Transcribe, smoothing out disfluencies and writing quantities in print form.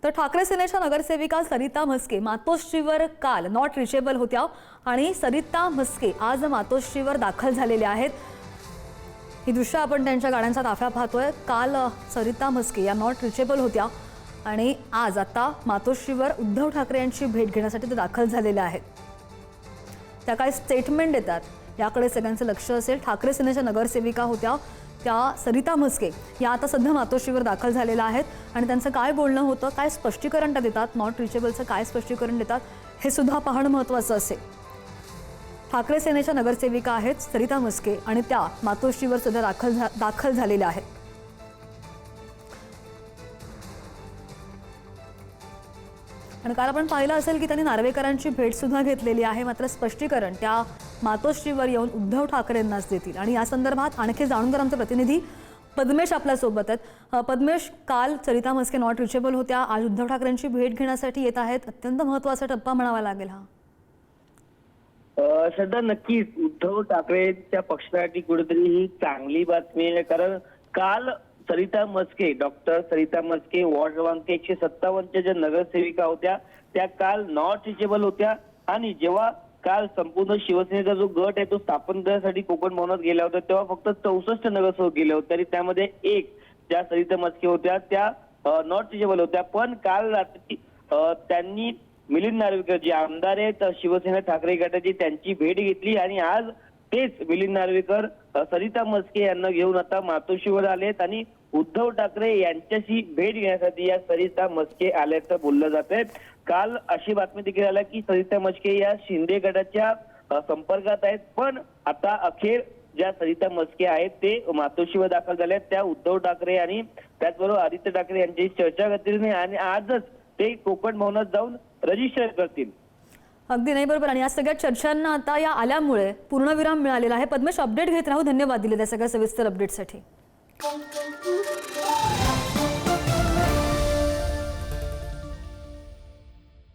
तर ठाकरे सेनेच्या नगरसेविका सरिता म्हस्के मातोश्रीवर काल नॉट रिचेबल होत्या आणि सरिता म्हस्के आज मातोश्रीवर दाखल झालेल्या आहेत। ही दृश्य आपण त्यांच्या गाड्यांचा ताफा पाहतोय। काल सरिता म्हस्के या नॉट रिचेबल होत्या आणि आज आता मातोश्रीवर उद्धव ठाकरे यांची भेट घेण्यासाठी ते दाखल झालेले आहेत। त्या काय स्टेटमेंट देतात याकडे सगळ्यांचं लक्ष असेल। ठाकरे सेनेच्या नगरसेविका होत्या त्या सरिता म्हस्के या आता सध्या मातोश्रीवर दाखल झालेल्या आहेत आणि त्यांचं काय बोलणं होतं, काय स्पष्टीकरण त्या देतात, नॉट रिचेबलचं काय स्पष्टीकरण देतात हे सुद्धा पाहणं महत्त्वाचं असेल। ठाकरे सेनेच्या नगरसेविका आहेत सरिता म्हस्के आणि त्या मातोश्रीवर सध्या दाखल झालेल्या आहेत। आणि काल आपण पाहिलं असेल की त्यांनी नार्वेकरांची भेट सुद्धा घेतलेली आहे, मात्र स्पष्टीकरण त्या मातोश्रीवर येऊन उद्धव ठाकरेंनाच देतील। आणि या संदर्भात आणखी जाणून घेणार आमचे प्रतिनिधी पद्मेश आपल्या सोबत आहेत। पद्मेश, काल सरिता म्हस्के नॉट रिचेबल होत्या, आज उद्धव ठाकरेंची भेट घेण्यासाठी येत आहेत, अत्यंत महत्त्वाचा टप्पा म्हणावा लागेल हा। सध्या नक्कीच उद्धव ठाकरेच्या पक्षासाठी कुठेतरी ही चांगली बातमी आहे, कारण काल सरिता म्हस्के डॉक्टर सरिता म्हस्के वॉर्ड क्रमांक 157च्या ज्या नगरसेविका होत्या त्या काल नॉट रिचेबल होत्या आणि जेव्हा काल संपूर्ण शिवसेनेचा जो गट आहे तो स्थापन करण्यासाठी कोकण भवनात गेला होता तेव्हा फक्त 64 नगरसेवक गेले होते आणि त्यामध्ये एक ज्या सरिता म्हस्के होत्या त्या नॉट रिचेबल होत्या। पण काल रात्री त्यांनी मिलिंद नार्वेकर जे आमदार आहेत शिवसेना ठाकरे गटाची त्यांची भेट घेतली आणि आज तेच मिलिंद नार्वेकर सरिता म्हस्के यांना घेऊन आता मातोश्रीवर आलेत आणि उद्धव ठाकरे यांच्याशी भेट घेण्यासाठी या सरिता म्हस्के आल्याचं बोललं जातंय। काल अशी बातमी देखील आली की सरिता म्हस्के या शिंदे गटाच्या संपर्कात आहेत, पण आता अखेर ज्या सरिता म्हस्के आहेत ते मातोश्रीवर दाखल झाले आहेत। त्या उद्धव ठाकरे आणि त्याचबरोबर आदित्य ठाकरे यांच्याशी चर्चा करतील आणि आजच ते कोकण भवनात जाऊन रजिस्टर करतील। अगदी नाही बरोबर। आणि या सगळ्या चर्चांना आता या आल्यामुळे पूर्णविराम मिळालेला आहे। पद्मेश, अपडेट घेत राहू, धन्यवाद दिले त्या सगळ्या सविस्तर अपडेटसाठी।